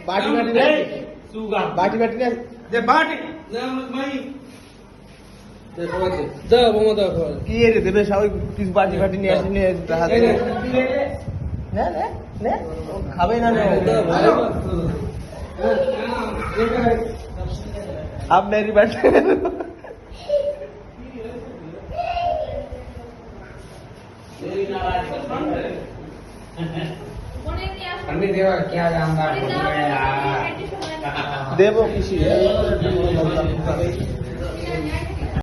बाटी बाटी ले बाटी बाटी ले दे बाटी কি রে দেবে সবাই কিছু বাটি বাটি নিয়ে আসি নিয়ে হাতে না না না খাবে না না अब मेरी बात क्या जानता देवो किसी